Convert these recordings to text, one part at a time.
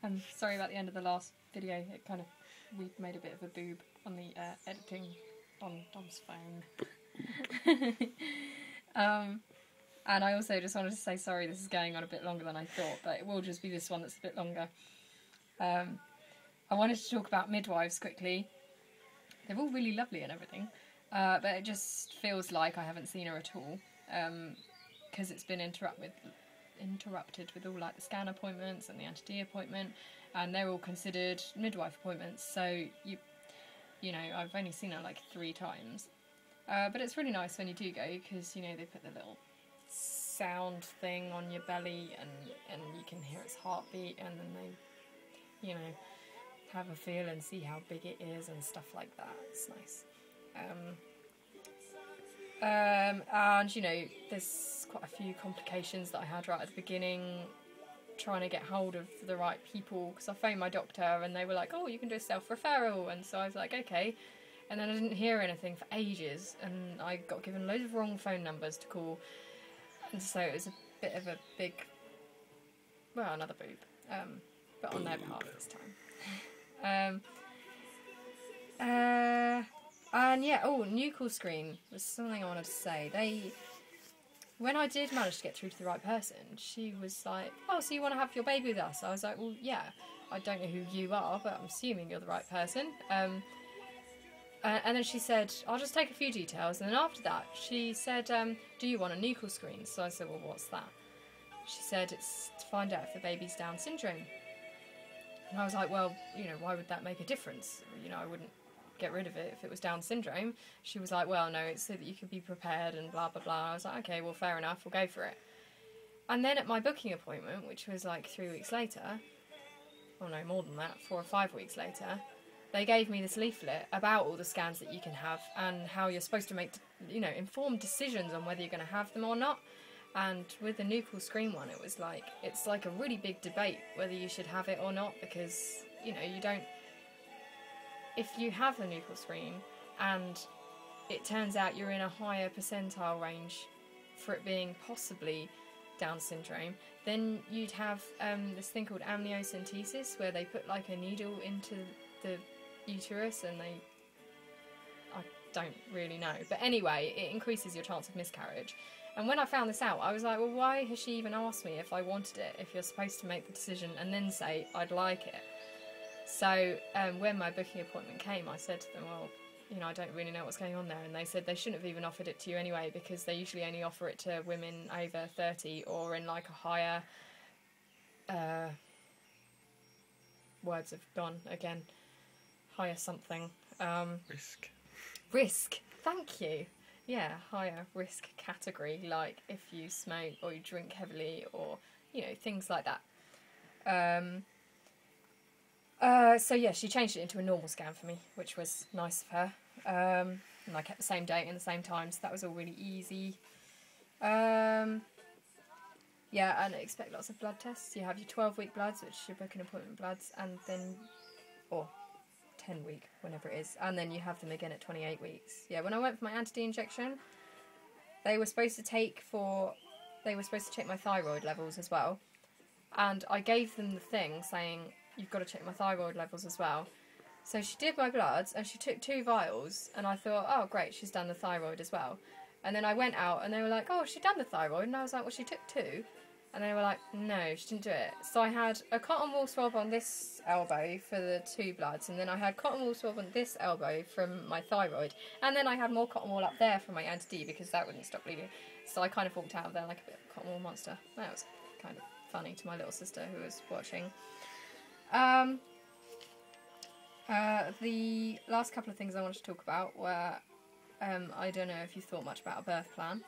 I'm sorry about the end of the last video. It kind of, we made a bit of a boob on the editing on Dom's phone. And I also just wanted to say sorry, this is going on a bit longer than I thought, but it will just be this one that's a bit longer. I wanted to talk about midwives quickly. They're all really lovely and everything, but it just feels like I haven't seen her at all, because it's been interrupted with all like the scan appointments and the anti-D appointment, and they're all considered midwife appointments, so you know, I've only seen her like 3 times. But it's really nice when you do go, because, you know, they put the little sound thing on your belly and you can hear its heartbeat, and then they, you know, have a feel and see how big it is and stuff like that. It's nice. And, you know, there's quite a few complications that I had right at the beginning, trying to get hold of the right people, because I phoned my doctor and they were like, oh, you can do a self-referral, and so I was like, okay. And then I didn't hear anything for ages, and I got given loads of wrong phone numbers to call, and so it was a bit of a big, well, another boob, but on their behalf this time. And yeah, nuchal screen was something I wanted to say. When I did manage to get through to the right person, she was like, oh, so you want to have your baby with us? I was like, well, yeah, I don't know who you are, but I'm assuming you're the right person. And then she said, I'll just take a few details. And then after that, she said, do you want a nuchal screen? So I said, well, what's that? She said, it's to find out if the baby's Down syndrome. And I was like, well, you know, why would that make a difference? You know, I wouldn't get rid of it if it was Down syndrome. She was like, well, no, it's so that you could be prepared and blah, blah, blah. I was like, okay, well, fair enough, we'll go for it. And then at my booking appointment, which was like 3 weeks later, well, no, more than that, 4 or 5 weeks later, they gave me this leaflet about all the scans that you can have and how you're supposed to make, you know, informed decisions on whether you're going to have them or not. And with the nuchal screen one, it was like, it's like a really big debate whether you should have it or not, because, you know, you don't, if you have the nuchal screen and it turns out you're in a higher percentile range for it being possibly Down syndrome, then you'd have this thing called amniocentesis, where they put like a needle into the uterus, and I don't really know, but anyway, it increases your chance of miscarriage. And when I found this out, I was like, well, why has she even asked me if I wanted it, if you're supposed to make the decision and then say I'd like it? So when my booking appointment came, I said to them, well, you know, I don't really know what's going on there. And they said they shouldn't have even offered it to you anyway, because they usually only offer it to women over 30 or in like a higher, words have gone again, higher something. Risk, thank you. Yeah, higher risk category, like if you smoke or you drink heavily or, you know, things like that. So yeah, she changed it into a normal scan for me, which was nice of her. And I kept the same date and the same time, so that was all really easy. Yeah, and expect lots of blood tests. You have your 12-week bloods, which is your booking appointment bloods, and then, or 10-week, whenever it is, and then you have them again at 28 weeks. Yeah, when I went for my anti-D injection, they were supposed to check my thyroid levels as well, and I gave them the thing saying, you've got to check my thyroid levels as well. So she did my bloods, and she took 2 vials, and I thought, oh great, she's done the thyroid as well. And then I went out, and they were like, oh, she's done the thyroid, and I was like, well, she took 2. And they were like, no, she didn't do it. So I had a cotton wool swab on this elbow for the 2 bloods, and then I had cotton wool swab on this elbow from my thyroid, and then I had more cotton wool up there for my anti-D, because that wouldn't stop bleeding. So I kind of walked out of there like a bit of a cotton wool monster. That was kind of funny to my little sister who was watching. The last couple of things I wanted to talk about were, I don't know if you thought much about a birth plan.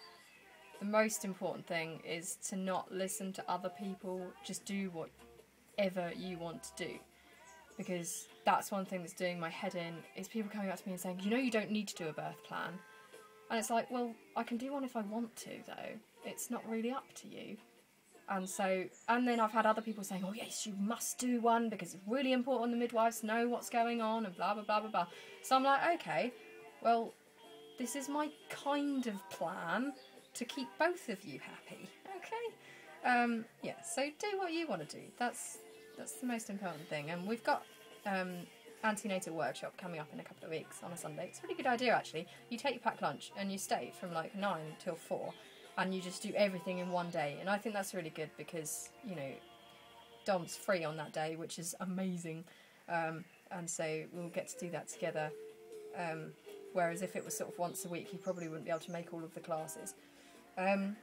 The most important thing is to not listen to other people, just do whatever you want to do. Because that's one thing that's doing my head in, is people coming up to me and saying, you know, you don't need to do a birth plan. And it's like, well, I can do one if I want to, though. It's not really up to you. And then I've had other people saying, oh yes, you must do one because it's really important the midwives know what's going on and blah, blah, blah, blah, blah. So I'm like, okay, well, this is my kind of plan to keep both of you happy, okay? Yeah, so do what you want to do. That's That's the most important thing. And we've got antenatal workshop coming up in a couple of weeks on a Sunday. It's a really good idea, actually. You take your packed lunch and you stay from like 9 till 4, and you just do everything in one day. And I think that's really good because, you know, Dom's free on that day, which is amazing. And so we'll get to do that together. Whereas if it was sort of once a week, he probably wouldn't be able to make all of the classes. And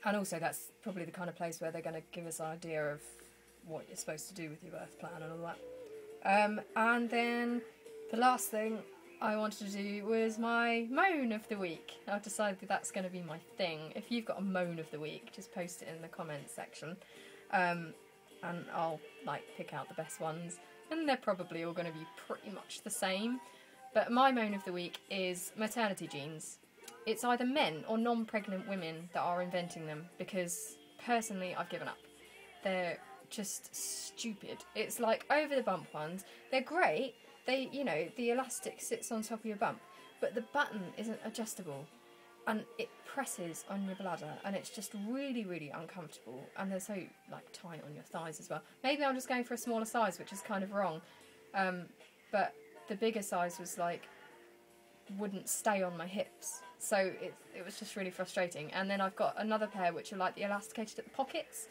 also that's probably the kind of place where they're going to give us an idea of what you're supposed to do with your birth plan and all that. And then the last thing I wanted to do was my moan of the week. I've decided that that's going to be my thing. If you've got a moan of the week, just post it in the comments section. And I'll like pick out the best ones. And they're probably all going to be pretty much the same. But my moan of the week is maternity genes. It's either men or non-pregnant women that are inventing them, because personally I've given up. They're just stupid. It's like over-the-bump ones. They're great. They, you know, the elastic sits on top of your bump, but the button isn't adjustable. And it presses on your bladder, and it's just really, really uncomfortable. And they're so, like, tight on your thighs as well. Maybe I'm just going for a smaller size, which is kind of wrong. But the bigger size was, like, wouldn't stay on my hips. So it was just really frustrating. And then I've got another pair which are, like, the elasticated at the pockets.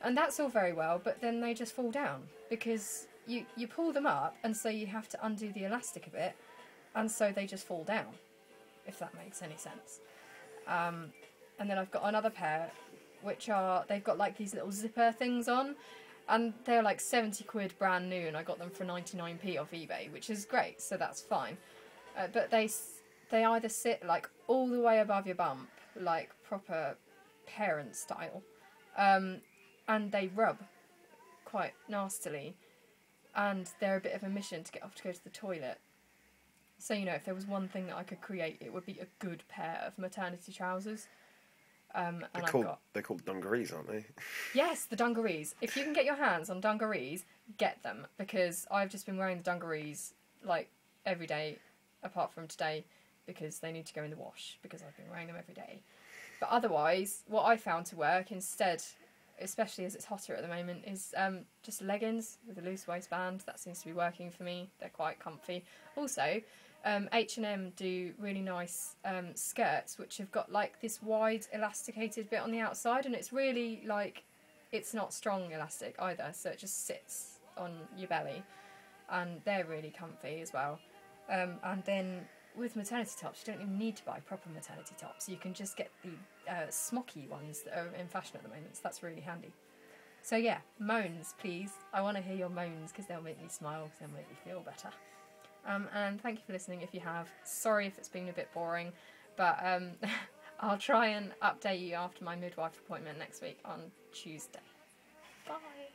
And that's all very well, but then they just fall down. Because you pull them up, and so you have to undo the elastic a bit. And so they just fall down, if that makes any sense. And then I've got another pair, which are, they've got like these little zipper things on, and they're like 70 quid brand new, and I got them for 99p off eBay, which is great, so that's fine. But they either sit like all the way above your bump, like proper parent style, and they rub quite nastily, and they're a bit of a mission to get off to go to the toilet. So, you know, if there was one thing that I could create, it would be a good pair of maternity trousers. And they're called dungarees, aren't they? Yes, the dungarees. If you can get your hands on dungarees, get them. Because I've just been wearing the dungarees, like, every day, apart from today, because they need to go in the wash, because I've been wearing them every day. But otherwise, what I found to work instead, especially as it's hotter at the moment, is just leggings with a loose waistband. That seems to be working for me. They're quite comfy. Also, H&M do really nice skirts which have got like this wide elasticated bit on the outside, and it's really like, it's not strong elastic either, so it just sits on your belly, and they're really comfy as well. And then with maternity tops, you don't even need to buy proper maternity tops. You can just get the smocky ones that are in fashion at the moment, so that's really handy. So yeah, moans please. I want to hear your moans, because they'll make me smile, because they'll make me feel better. And thank you for listening if you have. Sorry if it's been a bit boring, but I'll try and update you after my midwife appointment next week on Tuesday. Bye!